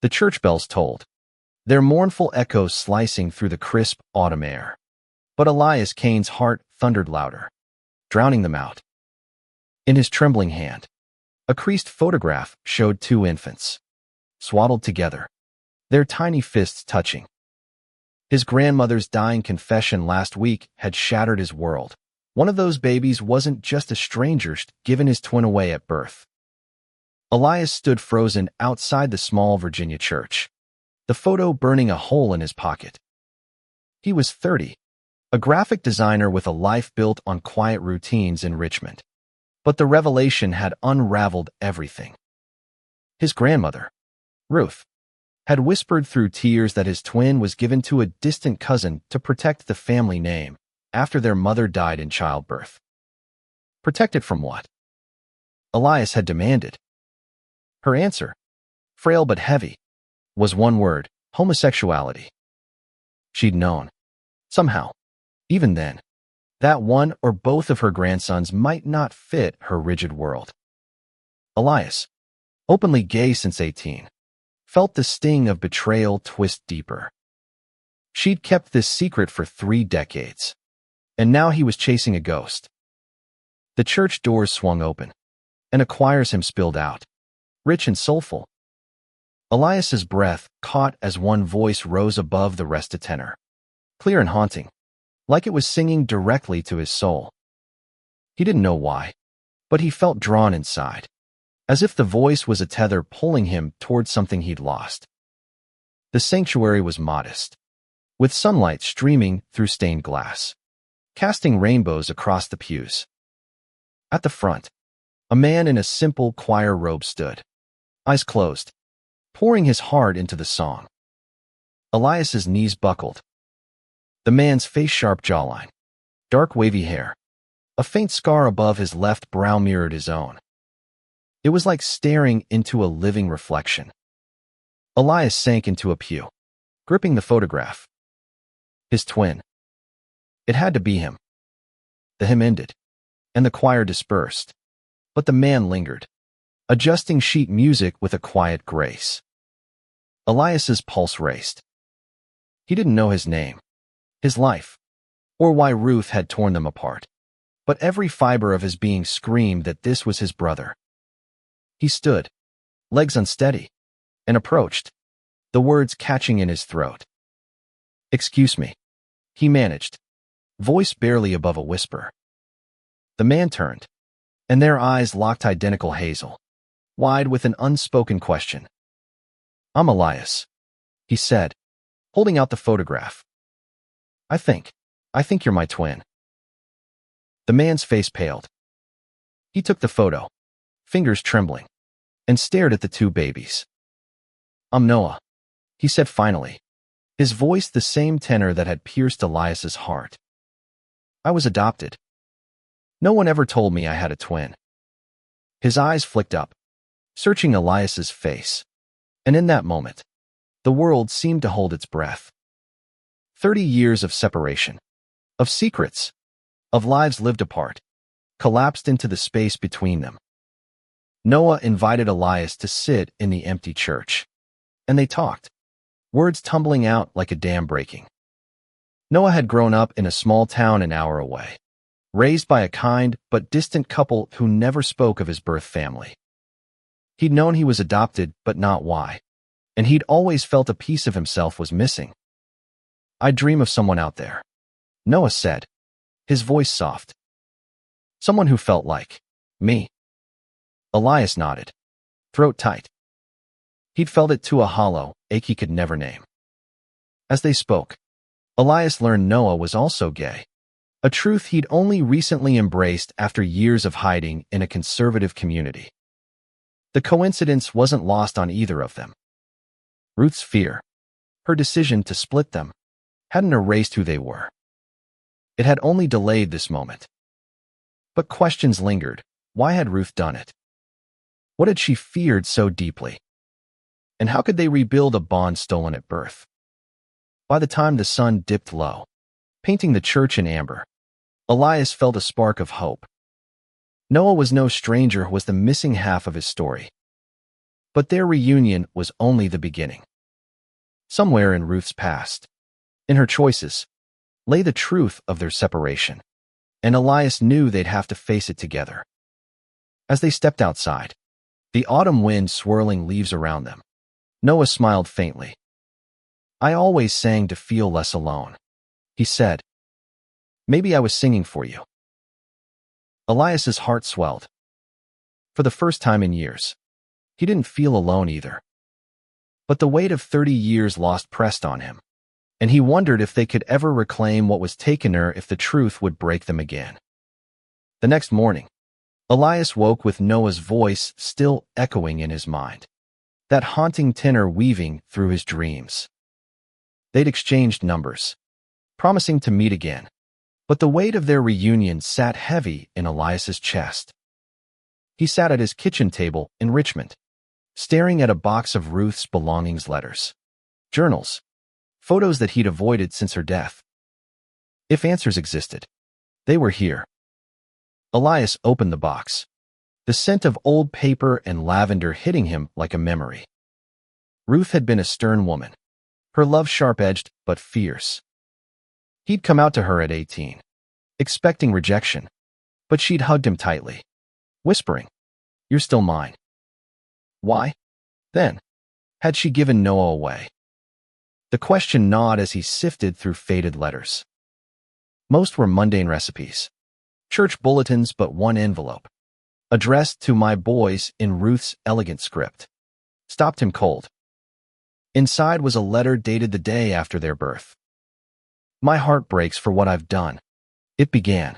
The church bells tolled, their mournful echoes slicing through the crisp autumn air. But Elias Kane's heart thundered louder, drowning them out. In his trembling hand, a creased photograph showed two infants, swaddled together, their tiny fists touching. His grandmother's dying confession last week had shattered his world. One of those babies wasn't just a stranger given his twin away at birth. Elias stood frozen outside the small Virginia church, the photo burning a hole in his pocket. He was 30, a graphic designer with a life built on quiet routines in Richmond. But the revelation had unraveled everything. His grandmother, Ruth, had whispered through tears that his twin was given to a distant cousin to protect the family name after their mother died in childbirth. Protected from what? Elias had demanded. Her answer, frail but heavy, was one word: homosexuality. She'd known. Somehow, even then, that one or both of her grandsons might not fit her rigid world. Elias, openly gay since 18, felt the sting of betrayal twist deeper. She'd kept this secret for 3 decades, and now he was chasing a ghost. The church doors swung open, and a choir's hymn spilled out, rich and soulful. Elias's breath caught as one voice rose above the rest of tenor, clear and haunting, like it was singing directly to his soul. He didn't know why, but he felt drawn inside, as if the voice was a tether pulling him toward something he'd lost. The sanctuary was modest, with sunlight streaming through stained glass, casting rainbows across the pews. At the front, a man in a simple choir robe stood, eyes closed, pouring his heart into the song. Elias's knees buckled. The man's face-sharp jawline, dark wavy hair, a faint scar above his left brow mirrored his own. It was like staring into a living reflection. Elias sank into a pew, gripping the photograph. His twin. It had to be him. The hymn ended, and the choir dispersed, but the man lingered, adjusting sheet music with a quiet grace. Elias's pulse raced. He didn't know his name, his life, or why Ruth had torn them apart, but every fiber of his being screamed that this was his brother. He stood, legs unsteady, and approached, the words catching in his throat. "Excuse me," he managed, voice barely above a whisper. The man turned, and their eyes locked identical hazel, wide with an unspoken question. "I'm Elias," he said, holding out the photograph. I think you're my twin." The man's face paled. He took the photo, fingers trembling, and stared at the 2 babies. "I'm Noah," he said finally, his voice the same tenor that had pierced Elias's heart. "I was adopted. No one ever told me I had a twin." His eyes flicked up, searching Elias's face, and in that moment, the world seemed to hold its breath. 30 years of separation, of secrets, of lives lived apart, collapsed into the space between them. Noah invited Elias to sit in the empty church, and they talked, words tumbling out like a dam breaking. Noah had grown up in a small town an hour away, raised by a kind but distant couple who never spoke of his birth family. He'd known he was adopted, but not why, and he'd always felt a piece of himself was missing. "I dream of someone out there," Noah said, his voice soft. "Someone who felt like me." Elias nodded, throat tight. He'd felt it to a hollow ache he could never name. As they spoke, Elias learned Noah was also gay, a truth he'd only recently embraced after years of hiding in a conservative community. The coincidence wasn't lost on either of them. Ruth's fear, her decision to split them, hadn't erased who they were. It had only delayed this moment. But questions lingered. Why had Ruth done it? What had she feared so deeply? And how could they rebuild a bond stolen at birth? By the time the sun dipped low, painting the church in amber, Elias felt a spark of hope. Noah was no stranger, was the missing half of his story. But their reunion was only the beginning. Somewhere in Ruth's past, in her choices, lay the truth of their separation, and Elias knew they'd have to face it together. As they stepped outside, the autumn wind swirling leaves around them, Noah smiled faintly. "I always sang to feel less alone," he said. "Maybe I was singing for you." Elias's heart swelled. For the first time in years, he didn't feel alone either. But the weight of 30 years lost pressed on him, and he wondered if they could ever reclaim what was taken, or if the truth would break them again. The next morning, Elias woke with Noah's voice still echoing in his mind, that haunting tenor weaving through his dreams. They'd exchanged numbers, promising to meet again, but the weight of their reunion sat heavy in Elias's chest. He sat at his kitchen table in Richmond, staring at a box of Ruth's belongings, letters, journals, photos that he'd avoided since her death. If answers existed, they were here. Elias opened the box, the scent of old paper and lavender hitting him like a memory. Ruth had been a stern woman, her love sharp-edged but fierce. He'd come out to her at 18, expecting rejection, but she'd hugged him tightly, whispering, "You're still mine." Why, then, had she given Noah away? The question gnawed as he sifted through faded letters. Most were mundane recipes, church bulletins, but one envelope, addressed to "my boys" in Ruth's elegant script, stopped him cold. Inside was a letter dated the day after their birth. "My heart breaks for what I've done," it began.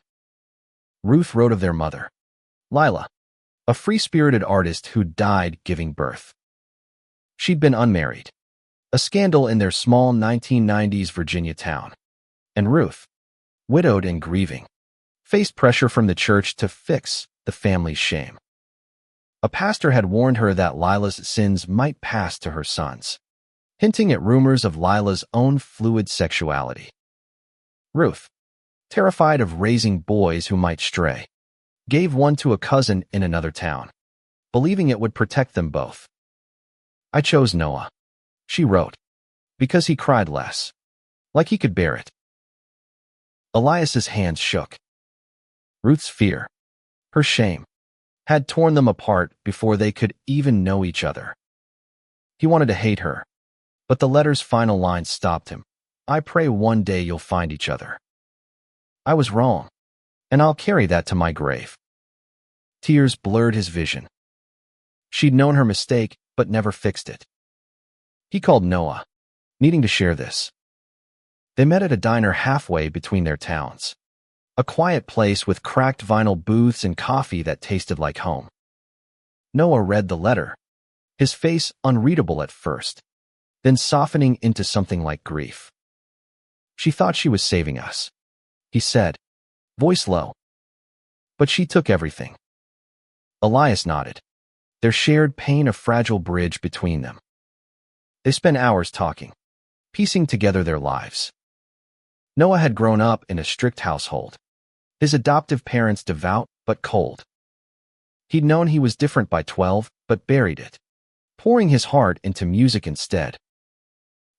Ruth wrote of their mother, Lila, a free-spirited artist who died giving birth. She'd been unmarried, a scandal in their small 1990s Virginia town. And Ruth, widowed and grieving, faced pressure from the church to fix the family's shame. A pastor had warned her that Lila's sins might pass to her sons, hinting at rumors of Lila's own fluid sexuality. Ruth, terrified of raising boys who might stray, gave one to a cousin in another town, believing it would protect them both. "I chose Noah," she wrote, "because he cried less, like he could bear it." Elias's hands shook. Ruth's fear, her shame, had torn them apart before they could even know each other. He wanted to hate her, but the letter's final line stopped him. "I pray one day you'll find each other. I was wrong, and I'll carry that to my grave." Tears blurred his vision. She'd known her mistake, but never fixed it. He called Noah, needing to share this. They met at a diner halfway between their towns, a quiet place with cracked vinyl booths and coffee that tasted like home. Noah read the letter, his face unreadable at first, then softening into something like grief. "She thought she was saving us," he said, voice low. "But she took everything." Elias nodded, their shared pain a fragile bridge between them. They spent hours talking, piecing together their lives. Noah had grown up in a strict household, his adoptive parents devout but cold. He'd known he was different by 12, but buried it, pouring his heart into music instead.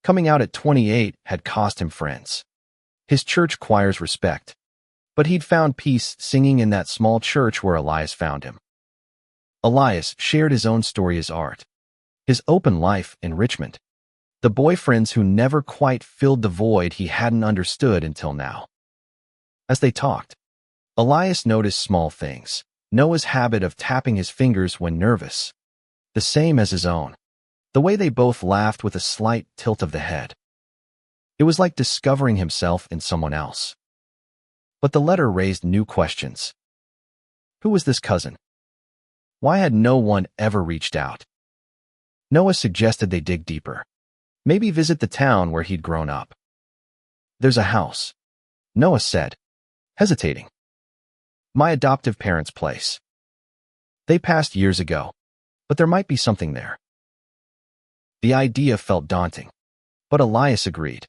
Coming out at 28 had cost him friends, his church choir's respect, but he'd found peace singing in that small church where Elias found him. Elias shared his own story as art, his open life in Richmond, the boyfriends who never quite filled the void he hadn't understood until now. As they talked, Elias noticed small things, Noah's habit of tapping his fingers when nervous, the same as his own, the way they both laughed with a slight tilt of the head. It was like discovering himself in someone else. But the letter raised new questions. Who was this cousin? Why had no one ever reached out? Noah suggested they dig deeper, maybe visit the town where he'd grown up. "There's a house," Noah said, hesitating. "My adoptive parents' place. They passed years ago, but there might be something there." The idea felt daunting, but Elias agreed.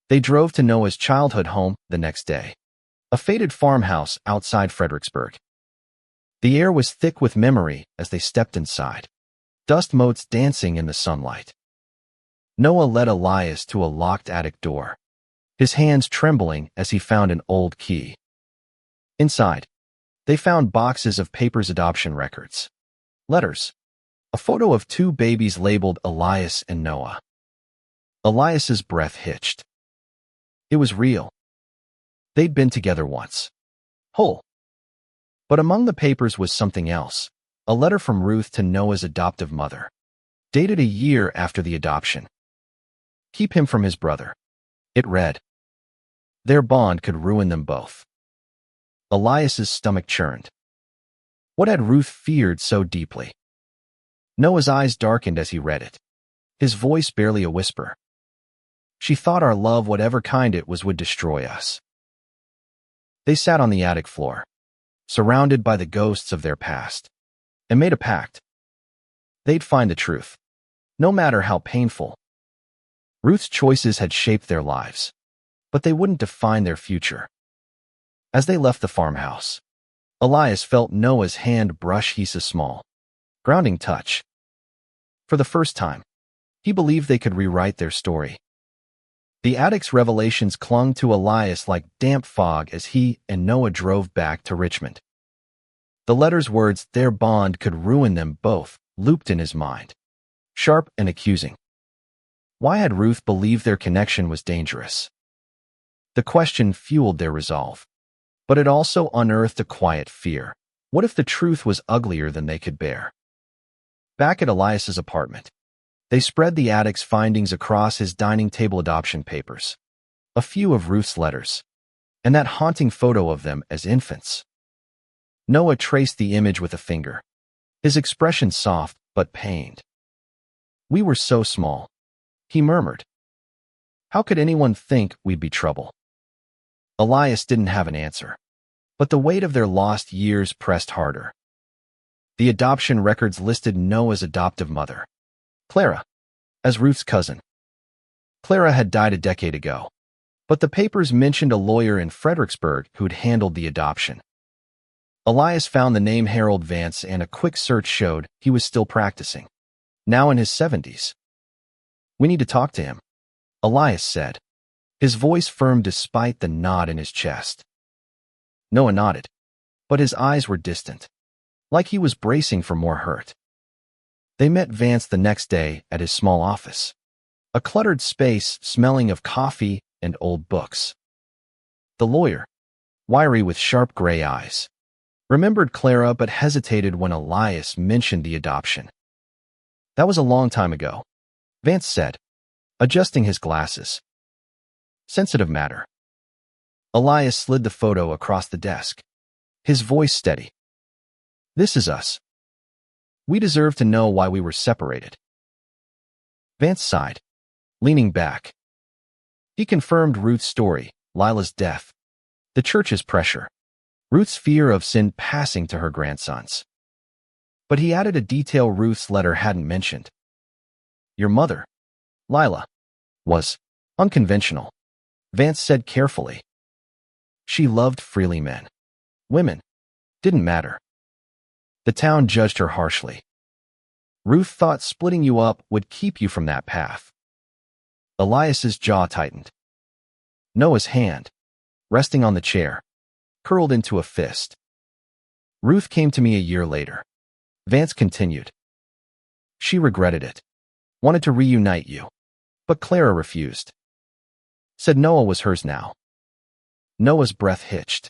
They drove to Noah's childhood home the next day, a faded farmhouse outside Fredericksburg. The air was thick with memory as they stepped inside. dust motes dancing in the sunlight. Noah led Elias to a locked attic door, his hands trembling as he found an old key. Inside, they found boxes of papers, adoption records, letters, a photo of two babies labeled Elias and Noah. Elias's breath hitched. It was real. They'd been together once. Whole. But among the papers was something else, a letter from Ruth to Noah's adoptive mother, dated a year after the adoption. Keep him from his brother. It read. Their bond could ruin them both. Elias's stomach churned. What had Ruth feared so deeply? Noah's eyes darkened as he read it, his voice barely a whisper. She thought our love, whatever kind it was, would destroy us. They sat on the attic floor, surrounded by the ghosts of their past, and made a pact. They'd find the truth, no matter how painful. Ruth's choices had shaped their lives, but they wouldn't define their future. As they left the farmhouse, Elias felt Noah's hand brush his small, grounding touch. For the first time, he believed they could rewrite their story. The attic's revelations clung to Elias like damp fog as he and Noah drove back to Richmond. The letter's words, their bond could ruin them both, looped in his mind, sharp and accusing. Why had Ruth believed their connection was dangerous? The question fueled their resolve, but it also unearthed a quiet fear. What if the truth was uglier than they could bear? Back at Elias's apartment, they spread the attic's findings across his dining table, adoption papers, a few of Ruth's letters, and that haunting photo of them as infants. Noah traced the image with a finger, his expression soft but pained. We were so small, he murmured. How could anyone think we'd be trouble? Elias didn't have an answer, but the weight of their lost years pressed harder. The adoption records listed Noah's adoptive mother, Clara, as Ruth's cousin. Clara had died a decade ago, but the papers mentioned a lawyer in Fredericksburg who'd handled the adoption. Elias found the name Harold Vance, and a quick search showed he was still practicing, now in his 70s. We need to talk to him, Elias said, his voice firm despite the knot in his chest. Noah nodded, but his eyes were distant, like he was bracing for more hurt. They met Vance the next day at his small office, a cluttered space smelling of coffee and old books. The lawyer, wiry with sharp gray eyes, remembered Clara but hesitated when Elias mentioned the adoption. That was a long time ago, Vance said, adjusting his glasses. Sensitive matter. Elias slid the photo across the desk, his voice steady. This is us. We deserve to know why we were separated. Vance sighed, leaning back. He confirmed Ruth's story, Lila's death, the church's pressure, Ruth's fear of sin passing to her grandsons. But he added a detail Ruth's letter hadn't mentioned. Your mother, Lila, was unconventional, Vance said carefully. She loved freely men. Women didn't matter. The town judged her harshly. Ruth thought splitting you up would keep you from that path. Elias's jaw tightened. Noah's hand, resting on the chair, curled into a fist. Ruth came to me a year later, Vance continued. She regretted it, wanted to reunite you, but Clara refused. Said Noah was hers now. Noah's breath hitched,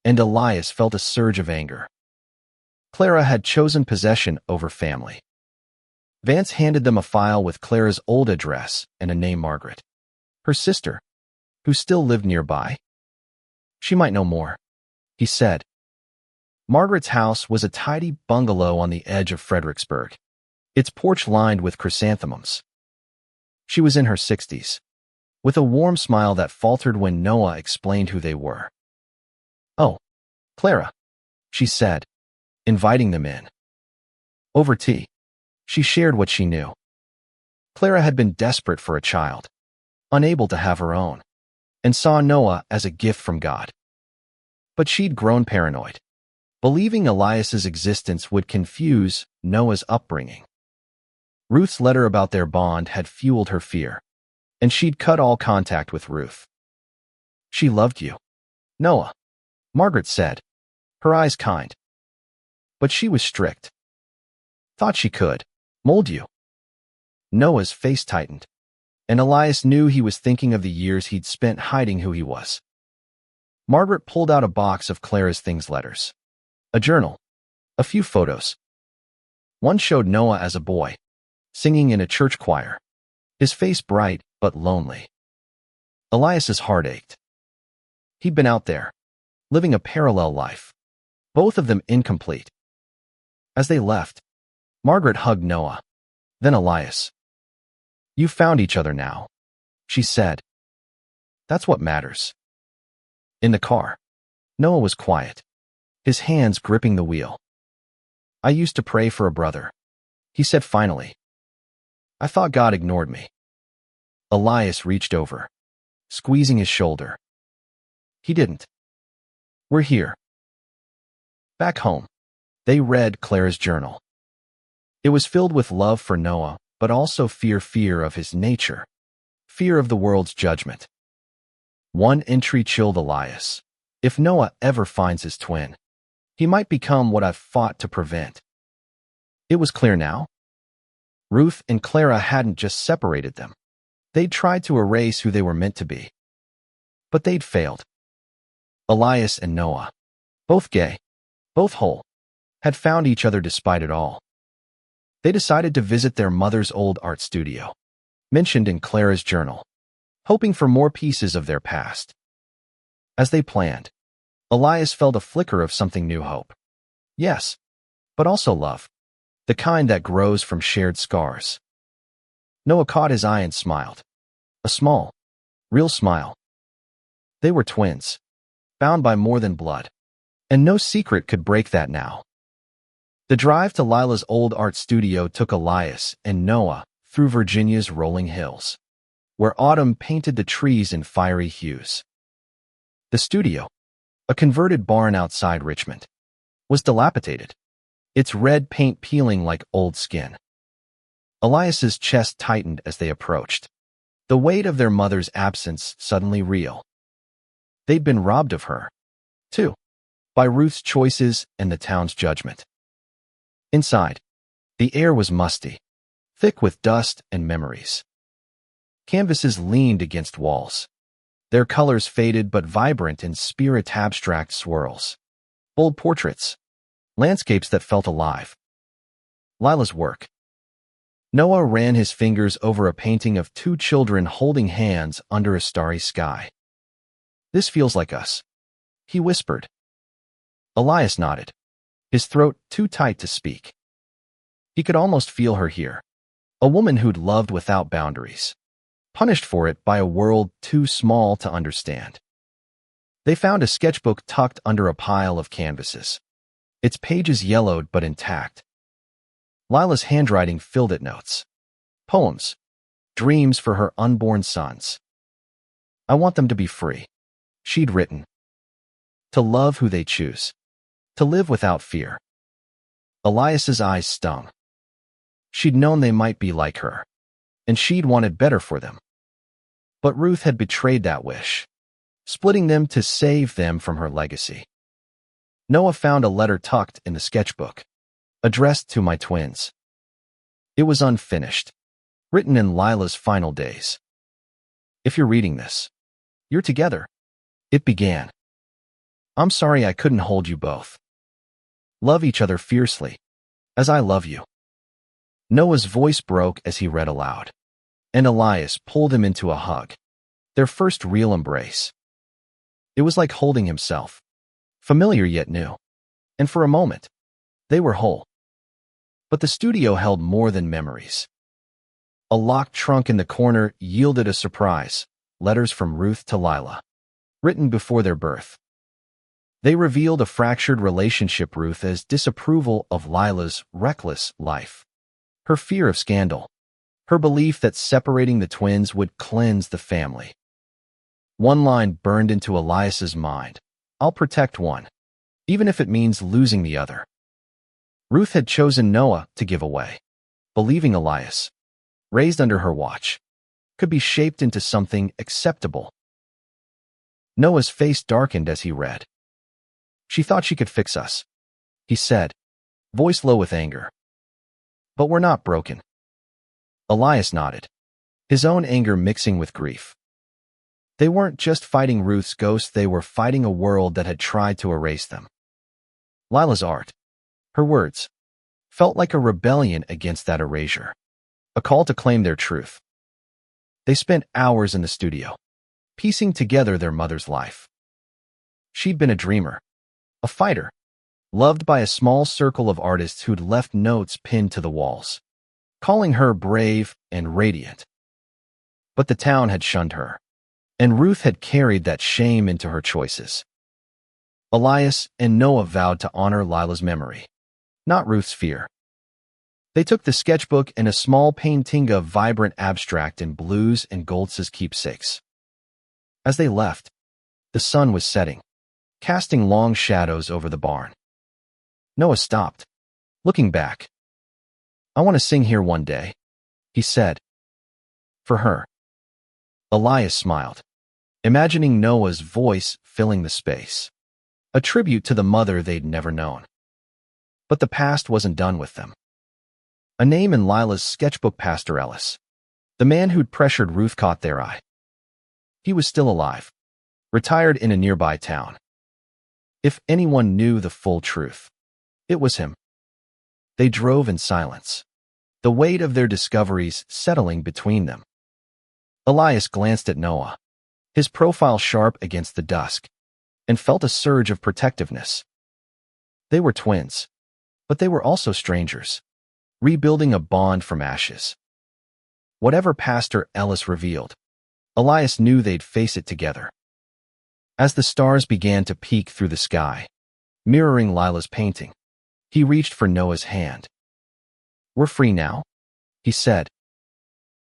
and Elias felt a surge of anger. Clara had chosen possession over family. Vance handed them a file with Clara's old address and a name, Margaret, her sister, who still lived nearby. She might know more, he said. Margaret's house was a tidy bungalow on the edge of Fredericksburg, its porch lined with chrysanthemums. She was in her 60s, with a warm smile that faltered when Noah explained who they were. Oh, Clara, she said, inviting them in. Over tea, she shared what she knew. Clara had been desperate for a child, unable to have her own, and saw Noah as a gift from God. But she'd grown paranoid, believing Elias's existence would confuse Noah's upbringing. Ruth's letter about their bond had fueled her fear, and she'd cut all contact with Ruth. She loved you, Noah, Margaret said, her eyes kind. But she was strict. Thought she could mold you. Noah's face tightened, and Elias knew he was thinking of the years he'd spent hiding who he was. Margaret pulled out a box of Clara's things letters. A journal. A few photos. One showed Noah as a boy, singing in a church choir, his face bright but lonely. Elias's heart ached. He'd been out there, living a parallel life, both of them incomplete. As they left, Margaret hugged Noah, then Elias. "You've found each other now," she said. "That's what matters." In the car, Noah was quiet, his hands gripping the wheel. "I used to pray for a brother," he said finally. "I thought God ignored me." Elias reached over, squeezing his shoulder. "He didn't. We're here." Back home, they read Clara's journal. It was filled with love for Noah, but also fear of his nature, fear of the world's judgment. One entry chilled Elias. "If Noah ever finds his twin, he might become what I've fought to prevent." It was clear now. Ruth and Clara hadn't just separated them. They'd tried to erase who they were meant to be. But they'd failed. Elias and Noah, both gay, both whole, had found each other despite it all. They decided to visit their mother's old art studio, mentioned in Clara's journal, hoping for more pieces of their past. As they planned, Elias felt a flicker of something new hope. Yes, but also love, the kind that grows from shared scars. Noah caught his eye and smiled. A small, real smile. They were twins, bound by more than blood, and no secret could break that now. The drive to Lila's old art studio took Elias and Noah through Virginia's rolling hills, where autumn painted the trees in fiery hues. The studio, a converted barn outside Richmond, was dilapidated, its red paint peeling like old skin. Elias's chest tightened as they approached, the weight of their mother's absence suddenly real. They'd been robbed of her, too, by Ruth's choices and the town's judgment. Inside, the air was musty, thick with dust and memories. Canvases leaned against walls, their colors faded but vibrant in spirit abstract swirls. Bold portraits, landscapes that felt alive. Lila's work. Noah ran his fingers over a painting of two children holding hands under a starry sky. "This feels like us," he whispered. Elias nodded, his throat too tight to speak. He could almost feel her here, a woman who'd loved without boundaries, punished for it by a world too small to understand. They found a sketchbook tucked under a pile of canvases, its pages yellowed but intact. Lila's handwriting filled it notes. Poems, dreams for her unborn sons. "I want them to be free," she'd written. "To love who they choose. To live without fear." Elias's eyes stung. She'd known they might be like her, and she'd wanted better for them. But Ruth had betrayed that wish, splitting them to save them from her legacy. Noah found a letter tucked in the sketchbook, addressed to my twins. It was unfinished, written in Lila's final days. "If you're reading this, you're together," it began. "I'm sorry I couldn't hold you both. Love each other fiercely, as I love you." Noah's voice broke as he read aloud, and Elias pulled him into a hug, their first real embrace. It was like holding himself, familiar yet new, and for a moment, they were whole. But the studio held more than memories. A locked trunk in the corner yielded a surprise, letters from Ruth to Lila, written before their birth. They revealed a fractured relationship, Ruth's disapproval of Lila's reckless life, her fear of scandal, her belief that separating the twins would cleanse the family. One line burned into Elias's mind: "I'll protect one, even if it means losing the other." Ruth had chosen Noah to give away, believing Elias, raised under her watch, could be shaped into something acceptable. Noah's face darkened as he read. "She thought she could fix us," he said, voice low with anger. "But we're not broken." Elias nodded, his own anger mixing with grief. They weren't just fighting Ruth's ghost, they were fighting a world that had tried to erase them. Lila's art, her words, felt like a rebellion against that erasure, a call to claim their truth. They spent hours in the studio, piecing together their mother's life. She'd been a dreamer, a fighter, loved by a small circle of artists who'd left notes pinned to the walls, calling her brave and radiant. But the town had shunned her, and Ruth had carried that shame into her choices. Elias and Noah vowed to honor Lila's memory, not Ruth's fear. They took the sketchbook and a small painting of vibrant abstract in blues and golds as keepsakes. As they left, the sun was setting, casting long shadows over the barn. Noah stopped, looking back. "I want to sing here one day," he said. "For her." Elias smiled, imagining Noah's voice filling the space, a tribute to the mother they'd never known. But the past wasn't done with them. A name in Lila's sketchbook, Pastor Ellis, the man who'd pressured Ruth, caught their eye. He was still alive, retired in a nearby town. If anyone knew the full truth, it was him. They drove in silence, the weight of their discoveries settling between them. Elias glanced at Noah, his profile sharp against the dusk, and felt a surge of protectiveness. They were twins, but they were also strangers, rebuilding a bond from ashes. Whatever Pastor Ellis revealed, Elias knew they'd face it together. As the stars began to peek through the sky, mirroring Lila's painting, he reached for Noah's hand. "We're free now," he said.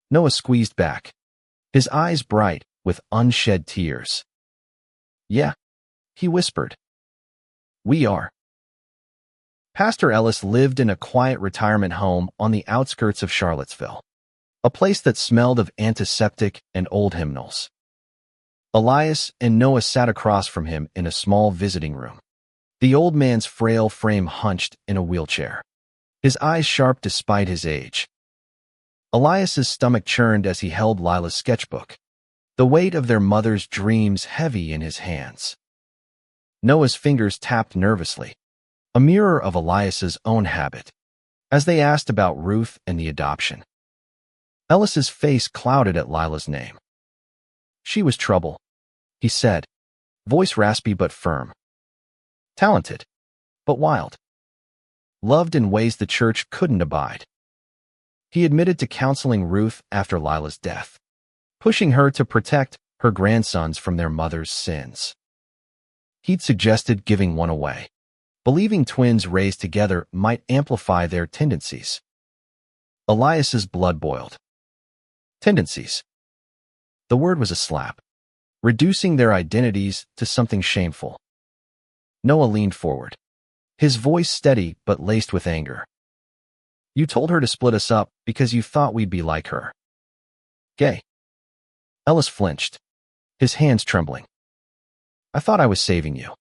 Noah squeezed back, his eyes bright with unshed tears. "Yeah," he whispered. "We are." Pastor Ellis lived in a quiet retirement home on the outskirts of Charlottesville, a place that smelled of antiseptic and old hymnals. Elias and Noah sat across from him in a small visiting room, the old man's frail frame hunched in a wheelchair, his eyes sharp despite his age. Elias's stomach churned as he held Lila's sketchbook, the weight of their mother's dreams heavy in his hands. Noah's fingers tapped nervously, a mirror of Elias's own habit, as they asked about Ruth and the adoption. Ellis's face clouded at Lila's name. "She was trouble," he said, voice raspy but firm. "Talented, but wild. Loved in ways the church couldn't abide." He admitted to counseling Ruth after Lila's death, pushing her to protect her grandsons from their mother's sins. He'd suggested giving one away, believing twins raised together might amplify their tendencies. Elias's blood boiled. Tendencies. The word was a slap, reducing their identities to something shameful. Noah leaned forward, his voice steady but laced with anger. "You told her to split us up because you thought we'd be like her. Gay." Ellis flinched, his hands trembling. "I thought I was saving you,"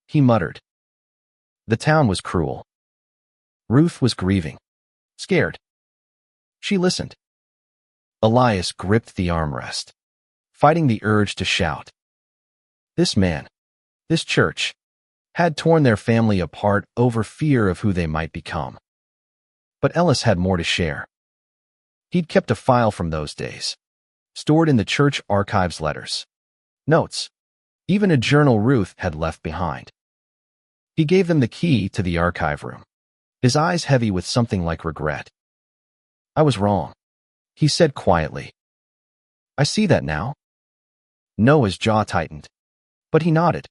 he muttered. The town was cruel. Ruth was grieving, scared. She listened. Elias gripped the armrest, fighting the urge to shout. This man, this church, had torn their family apart over fear of who they might become. But Ellis had more to share. He'd kept a file from those days, stored in the church archives, letters, notes, even a journal Ruth had left behind. He gave them the key to the archive room, his eyes heavy with something like regret. "I was wrong," he said quietly. "I see that now." Noah's jaw tightened, but he nodded,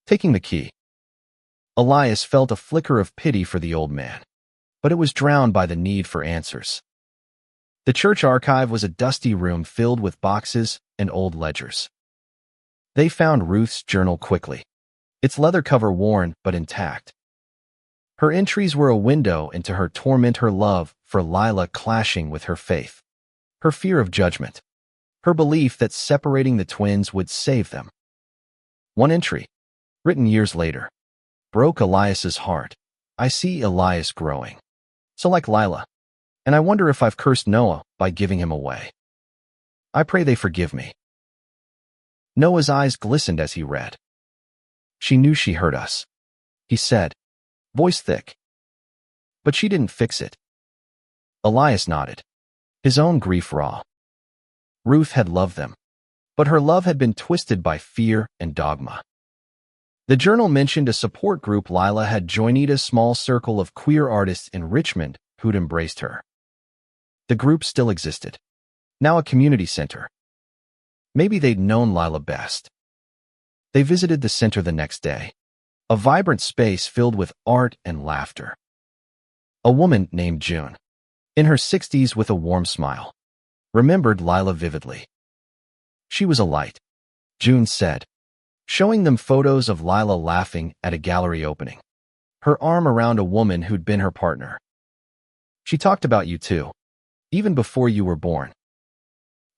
taking the key. Elias felt a flicker of pity for the old man, but it was drowned by the need for answers. The church archive was a dusty room filled with boxes and old ledgers. They found Ruth's journal quickly, its leather cover worn but intact. Her entries were a window into her torment, her love for Lila clashing with her faith, her fear of judgment, her belief that separating the twins would save them. One entry, written years later, broke Elias's heart. I see Elias growing. So like Lila, and I wonder if I've cursed Noah by giving him away. I pray they forgive me. Noah's eyes glistened as he read. She knew she hurt us, he said, voice thick. But she didn't fix it. Elias nodded, his own grief raw. Ruth had loved them, but her love had been twisted by fear and dogma. The journal mentioned a support group Lila had joined, a small circle of queer artists in Richmond who'd embraced her. The group still existed, now a community center. Maybe they'd known Lila best. They visited the center the next day, a vibrant space filled with art and laughter. A woman named June, in her 60s with a warm smile, remembered Lila vividly. She was a light, June said, showing them photos of Lila laughing at a gallery opening, her arm around a woman who'd been her partner. She talked about you too, even before you were born.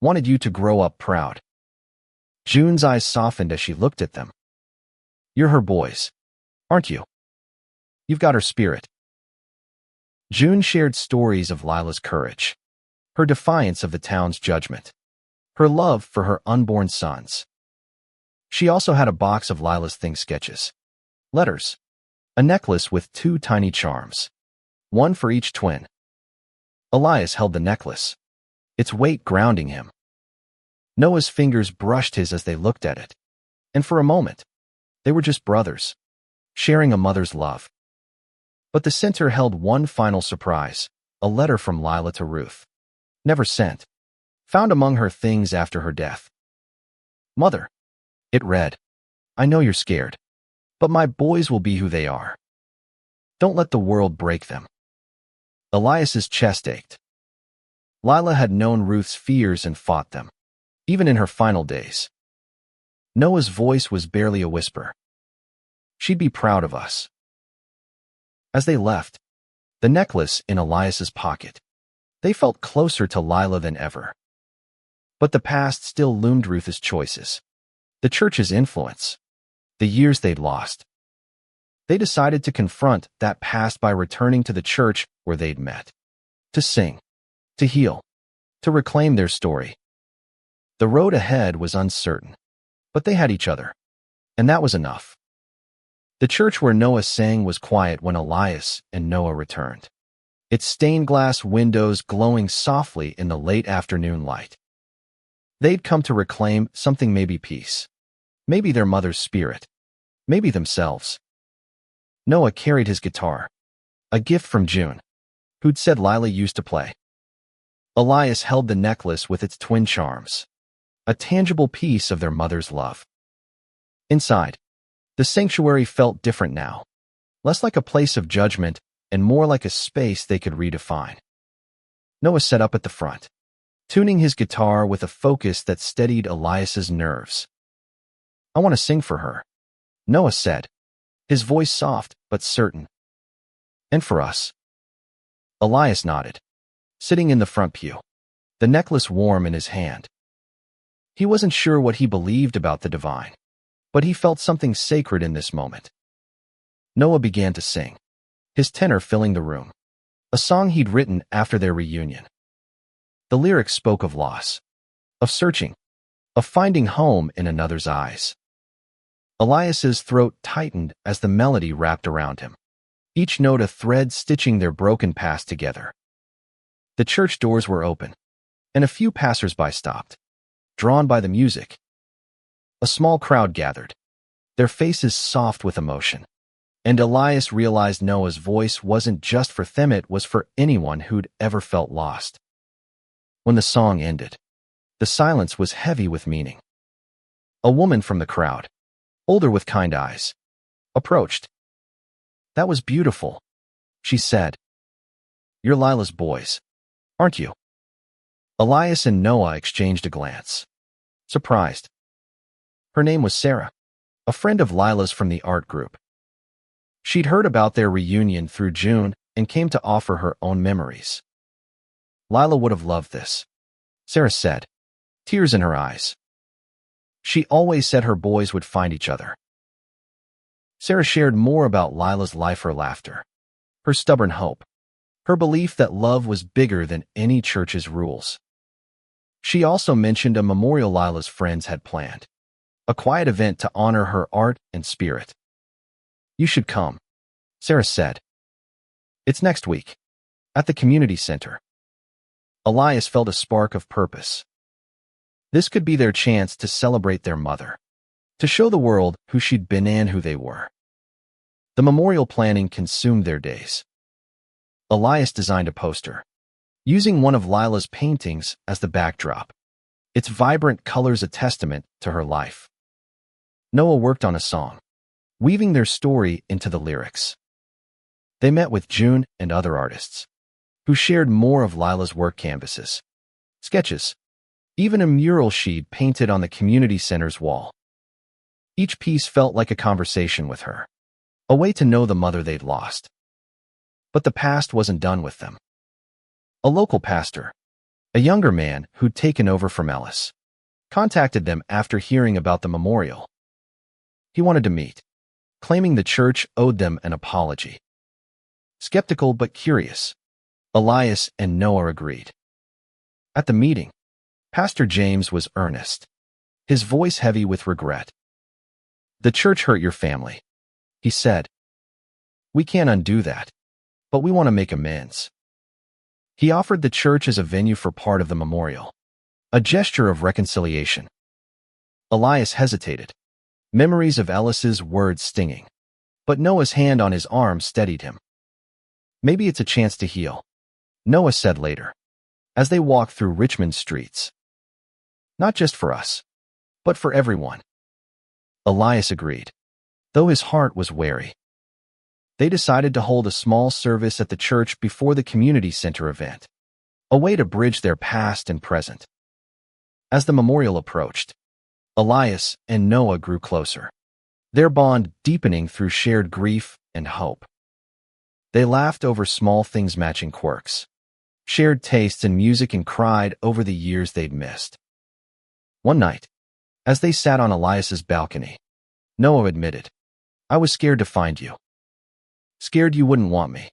Wanted you to grow up proud. June's eyes softened as she looked at them. You're her boys, aren't you? You've got her spirit. June shared stories of Lila's courage, her defiance of the town's judgment, her love for her unborn sons. She also had a box of Lila's thing sketches, letters, a necklace with 2 tiny charms, one for each twin. Elias held the necklace, its weight grounding him. Noah's fingers brushed his as they looked at it, and for a moment, they were just brothers, sharing a mother's love. But the center held one final surprise, a letter from Lila to Ruth, never sent, found among her things after her death. Mother, it read, I know you're scared, but my boys will be who they are. Don't let the world break them. Elias's chest ached. Lila had known Ruth's fears and fought them, even in her final days. Noah's voice was barely a whisper. She'd be proud of us. As they left, the necklace in Elias's pocket, they felt closer to Lila than ever. But the past still loomed. Ruth's choices, the church's influence, the years they'd lost. They decided to confront that past by returning to the church where they'd met, to sing, to heal, to reclaim their story. The road ahead was uncertain, but they had each other, and that was enough. The church where Noah sang was quiet when Elias and Noah returned, its stained glass windows glowing softly in the late afternoon light. They'd come to reclaim something, maybe peace, maybe their mother's spirit, maybe themselves. Noah carried his guitar, a gift from June, who'd said Lila used to play. Elias held the necklace with its twin charms, a tangible piece of their mother's love. Inside, the sanctuary felt different now, less like a place of judgment and more like a space they could redefine. Noah sat up at the front, tuning his guitar with a focus that steadied Elias's nerves. I want to sing for her, Noah said, his voice soft but certain. And for us. Elias nodded, sitting in the front pew, the necklace warm in his hand. He wasn't sure what he believed about the divine, but he felt something sacred in this moment. Noah began to sing, his tenor filling the room, a song he'd written after their reunion. The lyrics spoke of loss, of searching, of finding home in another's eyes. Elias's throat tightened as the melody wrapped around him, each note a thread stitching their broken past together. The church doors were open, and a few passers-by stopped, drawn by the music. A small crowd gathered, their faces soft with emotion, and Elias realized Noah's voice wasn't just for them, it was for anyone who'd ever felt lost. When the song ended, the silence was heavy with meaning. A woman from the crowd, older with kind eyes, approached. That was beautiful, she said. You're Lila's boys, aren't you? Elias and Noah exchanged a glance, surprised. Her name was Sarah, a friend of Lila's from the art group. She'd heard about their reunion through June and came to offer her own memories. Lila would have loved this, Sarah said, tears in her eyes. She always said her boys would find each other. Sarah shared more about Lila's life, her laughter, her stubborn hope, her belief that love was bigger than any church's rules. She also mentioned a memorial Lila's friends had planned, a quiet event to honor her art and spirit. You should come, Sarah said. It's next week, at the community center. Elias felt a spark of purpose. This could be their chance to celebrate their mother, to show the world who she'd been and who they were. The memorial planning consumed their days. Elias designed a poster, using one of Lila's paintings as the backdrop, its vibrant colors a testament to her life. Noah worked on a song, weaving their story into the lyrics. They met with June and other artists, who shared more of Lila's work: canvases, sketches, even a mural she'd painted on the community center's wall. Each piece felt like a conversation with her, a way to know the mother they'd lost. But the past wasn't done with them. A local pastor, a younger man who'd taken over from Ellis, contacted them after hearing about the memorial. He wanted to meet, claiming the church owed them an apology. Skeptical but curious, Elias and Noah agreed. At the meeting, Pastor James was earnest, his voice heavy with regret. The church hurt your family, he said. We can't undo that, but we want to make amends. He offered the church as a venue for part of the memorial, a gesture of reconciliation. Elias hesitated, memories of Ellis's words stinging, but Noah's hand on his arm steadied him. Maybe it's a chance to heal, Noah said later, as they walked through Richmond's streets. Not just for us, but for everyone. Elias agreed, though his heart was wary. They decided to hold a small service at the church before the community center event, a way to bridge their past and present. As the memorial approached, Elias and Noah grew closer, their bond deepening through shared grief and hope. They laughed over small things, matching quirks, shared tastes in music, and cried over the years they'd missed. One night, as they sat on Elias's balcony, Noah admitted, I was scared to find you. Scared you wouldn't want me.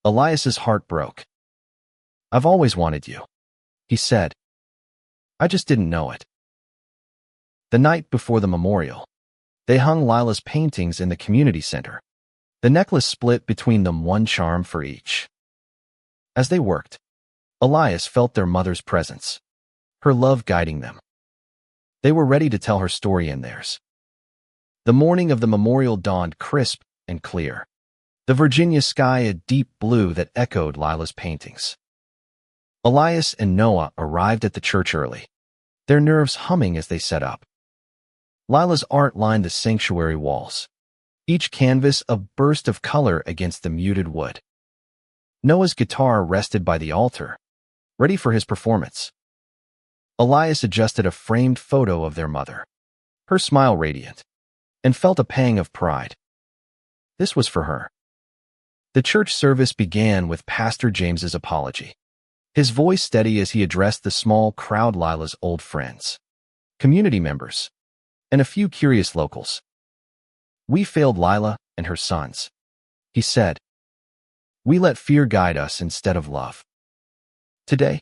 Elias's heart broke. I've always wanted you, he said. I just didn't know it. The night before the memorial, they hung Lila's paintings in the community center, the necklace split between them, one charm for each. As they worked, Elias felt their mother's presence, her love guiding them. They were ready to tell her story and theirs. The morning of the memorial dawned crisp and clear, the Virginia sky a deep blue that echoed Lila's paintings. Elias and Noah arrived at the church early, their nerves humming as they set up. Lila's art lined the sanctuary walls, each canvas a burst of color against the muted wood. Noah's guitar rested by the altar, ready for his performance. Elias adjusted a framed photo of their mother, her smile radiant, and felt a pang of pride. This was for her. The church service began with Pastor James's apology, his voice steady as he addressed the small crowd: Lila's old friends, community members, and a few curious locals. We failed Lila and her sons, he said. We let fear guide us instead of love. Today,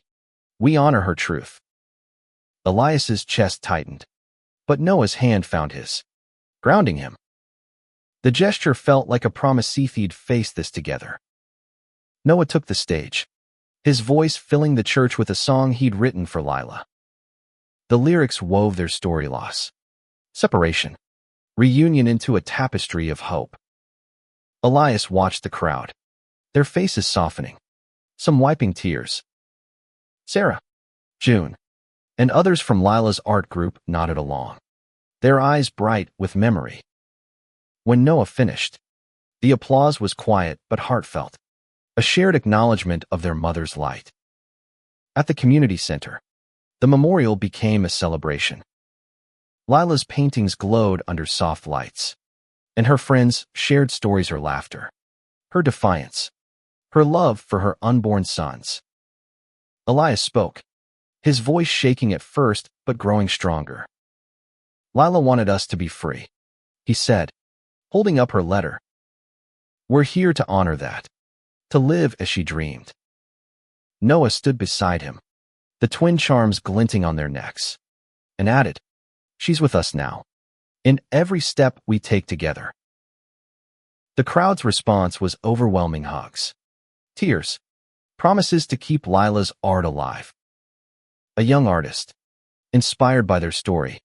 we honor her truth. Elias's chest tightened, but Noah's hand found his, grounding him. The gesture felt like a promise they'd face this together. Noah took the stage, his voice filling the church with a song he'd written for Lila. The lyrics wove their story: loss, separation, reunion into a tapestry of hope. Elias watched the crowd, their faces softening, some wiping tears. Sarah, June, and others from Lila's art group nodded along, their eyes bright with memory. When Noah finished, the applause was quiet but heartfelt, a shared acknowledgement of their mother's light. At the community center, the memorial became a celebration. Lila's paintings glowed under soft lights, and her friends shared stories, her laughter, her defiance, her love for her unborn sons. Elias spoke, his voice shaking at first but growing stronger. Lila wanted us to be free, he said, holding up her letter. We're here to honor that, to live as she dreamed. Noah stood beside him, the twin charms glinting on their necks, and added, she's with us now, in every step we take together. The crowd's response was overwhelming hugs, tears, promises to keep Lila's art alive. A young artist, inspired by their story,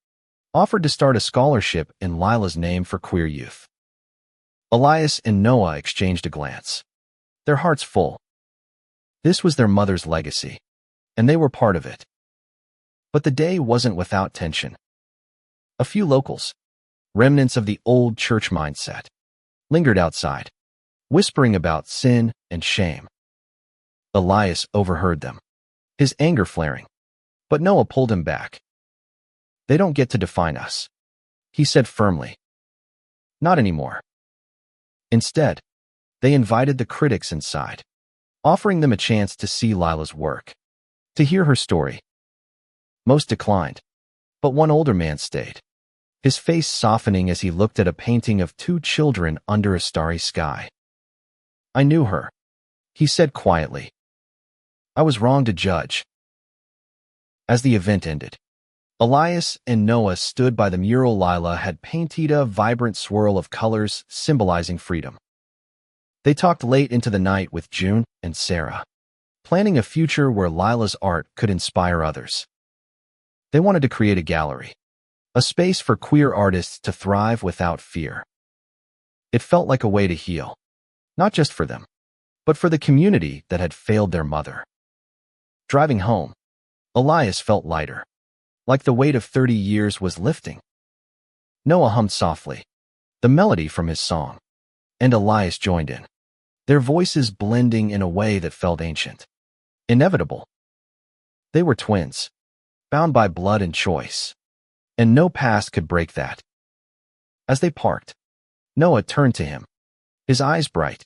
offered to start a scholarship in Lila's name for queer youth. Elias and Noah exchanged a glance, their hearts full. This was their mother's legacy, and they were part of it. But the day wasn't without tension. A few locals, remnants of the old church mindset, lingered outside, whispering about sin and shame. Elias overheard them, his anger flaring, but Noah pulled him back. They don't get to define us, he said firmly. Not anymore. Instead, they invited the critics inside, offering them a chance to see Lila's work, to hear her story. Most declined, but one older man stayed, his face softening as he looked at a painting of two children under a starry sky. I knew her, he said quietly. I was wrong to judge. As the event ended, Elias and Noah stood by the mural Lila had painted, a vibrant swirl of colors symbolizing freedom. They talked late into the night with June and Sarah, planning a future where Lila's art could inspire others. They wanted to create a gallery, a space for queer artists to thrive without fear. It felt like a way to heal, not just for them, but for the community that had failed their mother. Driving home, Elias felt lighter, like the weight of 30 years was lifting. Noah hummed softly, the melody from his song, and Elias joined in, their voices blending in a way that felt ancient, inevitable. They were twins, bound by blood and choice, and no past could break that. As they parked, Noah turned to him, his eyes bright.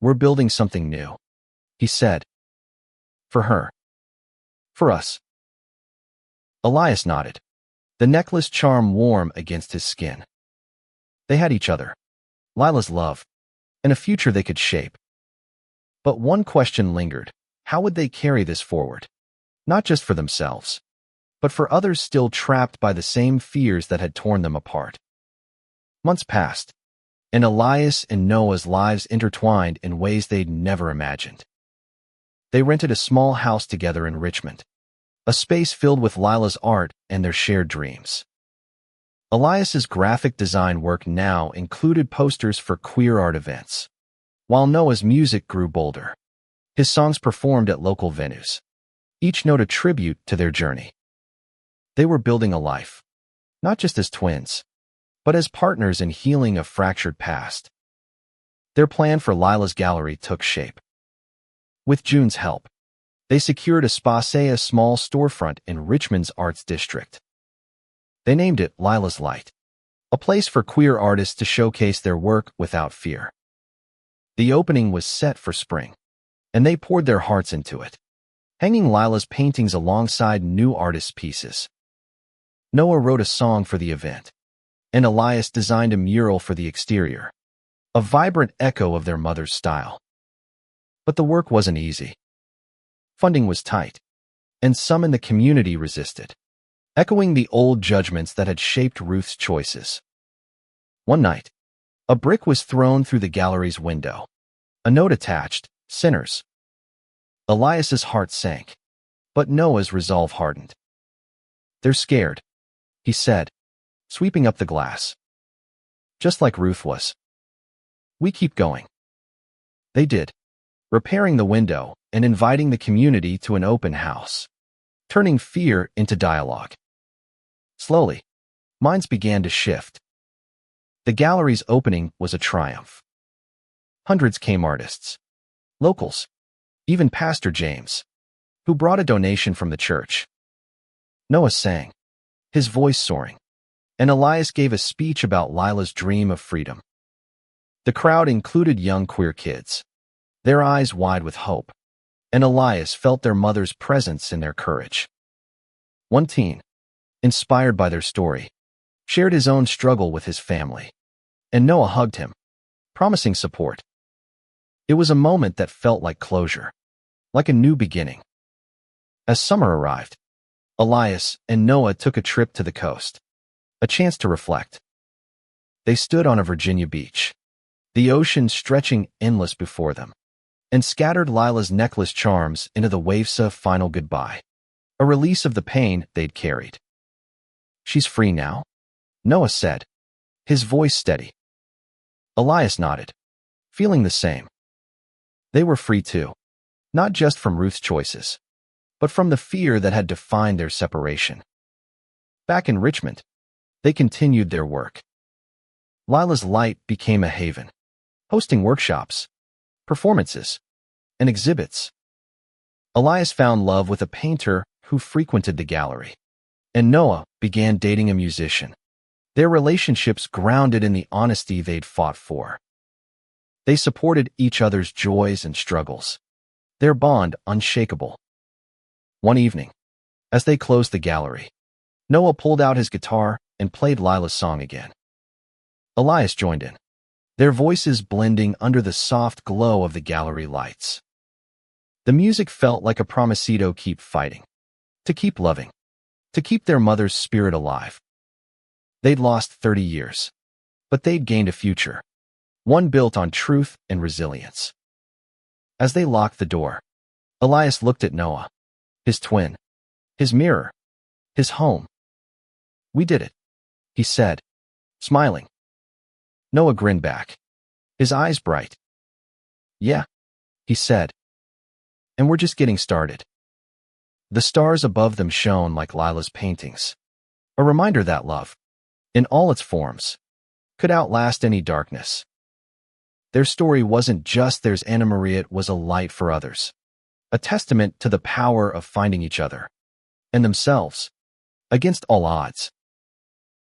We're building something new, he said. For her. For us. Elias nodded, the necklace charm warm against his skin. They had each other, Lila's love, and a future they could shape. But one question lingered. How would they carry this forward? Not just for themselves, but for others still trapped by the same fears that had torn them apart. Months passed, and Elias and Noah's lives intertwined in ways they'd never imagined. They rented a small house together in Richmond, a space filled with Lila's art and their shared dreams. Elias's graphic design work now included posters for queer art events, while Noah's music grew bolder. His songs performed at local venues, each note a tribute to their journey. They were building a life, not just as twins, but as partners in healing a fractured past. Their plan for Lila's gallery took shape. With June's help, they secured a small storefront in Richmond's Arts District. They named it Lila's Light, a place for queer artists to showcase their work without fear. The opening was set for spring, and they poured their hearts into it, hanging Lila's paintings alongside new artists' pieces. Noah wrote a song for the event, and Elias designed a mural for the exterior, a vibrant echo of their mother's style. But the work wasn't easy. Funding was tight, and some in the community resisted, echoing the old judgments that had shaped Ruth's choices. One night, a brick was thrown through the gallery's window. A note attached, "Sinners." Elias's heart sank, but Noah's resolve hardened. "They're scared," he said, sweeping up the glass. "Just like Ruth was. We keep going." They did, repairing the window and inviting the community to an open house, turning fear into dialogue. Slowly, minds began to shift. The gallery's opening was a triumph. Hundreds came, artists, locals, even Pastor James, who brought a donation from the church. Noah sang, his voice soaring, and Elias gave a speech about Lila's dream of freedom. The crowd included young queer kids, their eyes wide with hope, and Elias felt their mother's presence in their courage. One teen, inspired by their story, shared his own struggle with his family, and Noah hugged him, promising support. It was a moment that felt like closure, like a new beginning. As summer arrived, Elias and Noah took a trip to the coast, a chance to reflect. They stood on a Virginia beach, the ocean stretching endless before them, and scattered Lila's necklace charms into the waves' final goodbye, a release of the pain they'd carried. "She's free now," Noah said, his voice steady. Elias nodded, feeling the same. They were free too, not just from Ruth's choices, but from the fear that had defined their separation. Back in Richmond, they continued their work. Lila's Light became a haven, hosting workshops, performances, and exhibits. Elias found love with a painter who frequented the gallery, and Noah began dating a musician, their relationships grounded in the honesty they'd fought for. They supported each other's joys and struggles, their bond unshakable. One evening, as they closed the gallery, Noah pulled out his guitar and played Lila's song again. Elias joined in, their voices blending under the soft glow of the gallery lights. The music felt like a promise to keep fighting, to keep loving, to keep their mother's spirit alive. They'd lost 30 years, but they'd gained a future, one built on truth and resilience. As they locked the door, Elias looked at Noah, his twin, his mirror, his home. "We did it," he said, smiling. Noah grinned back, his eyes bright. "Yeah," he said, "and we're just getting started." The stars above them shone like Lila's paintings, a reminder that love, in all its forms, could outlast any darkness. Their story wasn't just theirs, Anna Maria, it was a light for others, a testament to the power of finding each other and themselves against all odds.